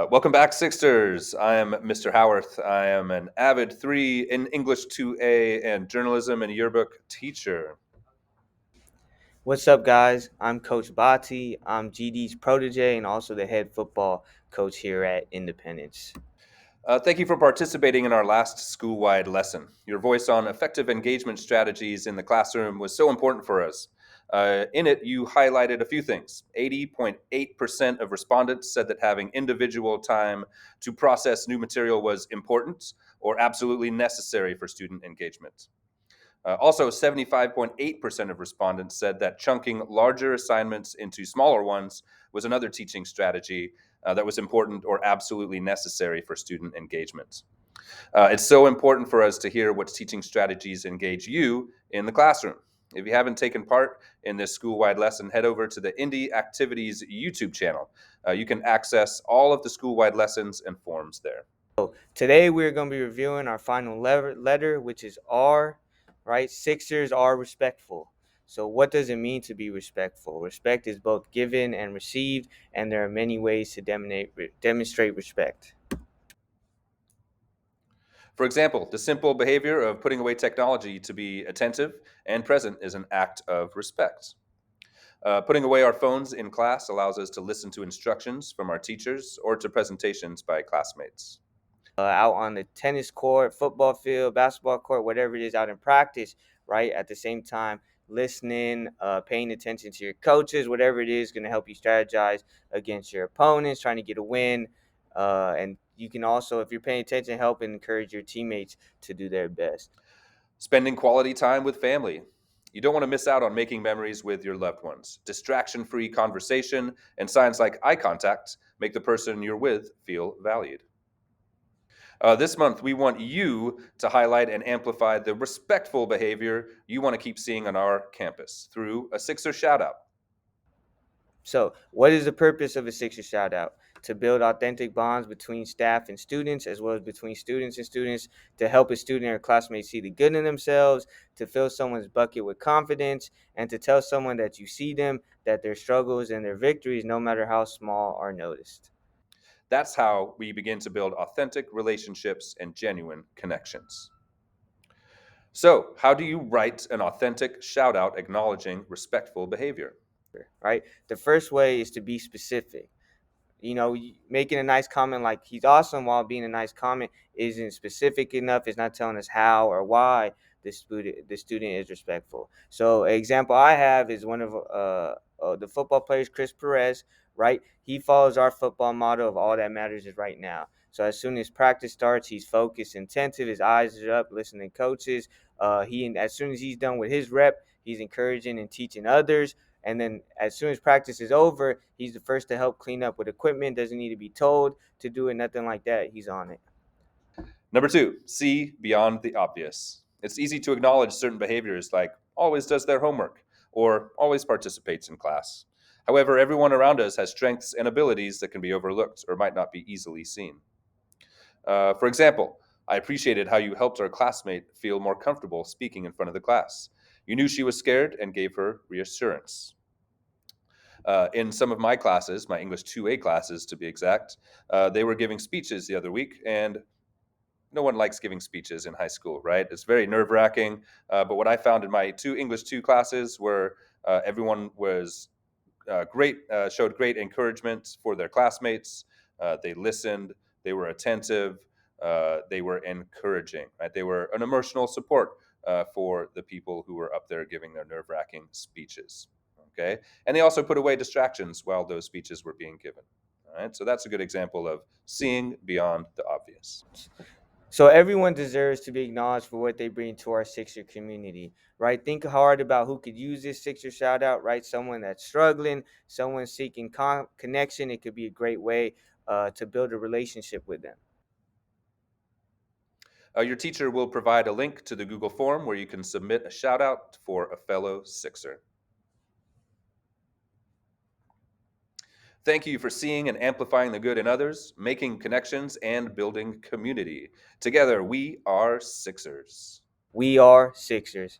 Welcome back, Sixers. I am Mr. Howarth. I am an avid 3 in English 2A and journalism and yearbook teacher. What's up, guys? I'm Coach Bati. I'm GD's protege and also the head football coach here at Independence. Thank you for participating in our last school-wide lesson. Your voice on effective engagement strategies in the classroom was so important for us. In it, you highlighted a few things. 80.8% of respondents said that having individual time to process new material was important or absolutely necessary for student engagement. Also, 75.8% of respondents said that chunking larger assignments into smaller ones was another teaching strategy that was important or absolutely necessary for student engagement. It's so important for us to hear what teaching strategies engage you in the classroom. If you haven't taken part in this school-wide lesson, head over to the Indie Activities YouTube channel. You can access all of the school-wide lessons and forms there. Today we're going to be reviewing our final letter, which is R, right? Sixers are respectful. So what does it mean to be respectful? Respect is both given and received, and there are many ways to demonstrate respect. For example, the simple behavior of putting away technology to be attentive and present is an act of respect. Putting away our phones in class allows us to listen to instructions from our teachers or to presentations by classmates. Out on the tennis court, football field, basketball court, whatever it is, out in practice, right? At the same time, listening, paying attention to your coaches, whatever it is, going to help you strategize against your opponents, trying to get a win. And you can also, if you're paying attention, help and encourage your teammates to do their best. Spending quality time with family. You don't want to miss out on making memories with your loved ones. Distraction free conversation and signs like eye contact make the person you're with feel valued. This month, we want you to highlight and amplify the respectful behavior you want to keep seeing on our campus through a Sixer shout out. So, what is the purpose of a Sixer shout out? To build authentic bonds between staff and students, as well as between students and students, to help a student or classmate see the good in themselves, to fill someone's bucket with confidence, and to tell someone that you see them, that their struggles and their victories, no matter how small, are noticed. That's how we begin to build authentic relationships and genuine connections. So, how do you write an authentic shout out acknowledging respectful behavior? Right? The first way is to be specific. Making a nice comment like he's awesome while being a nice comment isn't specific enough. It's not telling us how or why the student is respectful. So an example I have is one of the football players, Chris Perez, right? He follows our football motto of all that matters is right now. So as soon as practice starts, he's focused, attentive, his eyes are up, listening to coaches. As soon as he's done with his rep, he's encouraging and teaching others. And then as soon as practice is over, he's the first to help clean up with equipment. Doesn't need to be told to do it, nothing like that. He's on it. Number two, see beyond the obvious. It's easy to acknowledge certain behaviors like always does their homework or always participates in class. However, everyone around us has strengths and abilities that can be overlooked or might not be easily seen. For example, I appreciated how you helped our classmate feel more comfortable speaking in front of the class. You knew she was scared and gave her reassurance. In some of my classes, my English 2A classes to be exact, they were giving speeches the other week, and no one likes giving speeches in high school, right? It's very nerve wracking. But what I found in my two English 2 classes were everyone was showed great encouragement for their classmates. They listened, they were attentive, they were encouraging, right? They were an emotional support for the people who were up there giving their nerve wracking speeches. Okay. And they also put away distractions while those speeches were being given. All right. So that's a good example of seeing beyond the obvious. So everyone deserves to be acknowledged for what they bring to our Sixer community, right? Think hard about who could use this Sixer shout out, right? Someone that's struggling, someone seeking connection. It could be a great way to build a relationship with them. Your teacher will provide a link to the Google form where you can submit a shout out for a fellow Sixer. Thank you for seeing and amplifying the good in others, making connections, and building community. Together, we are Sixers. We are Sixers.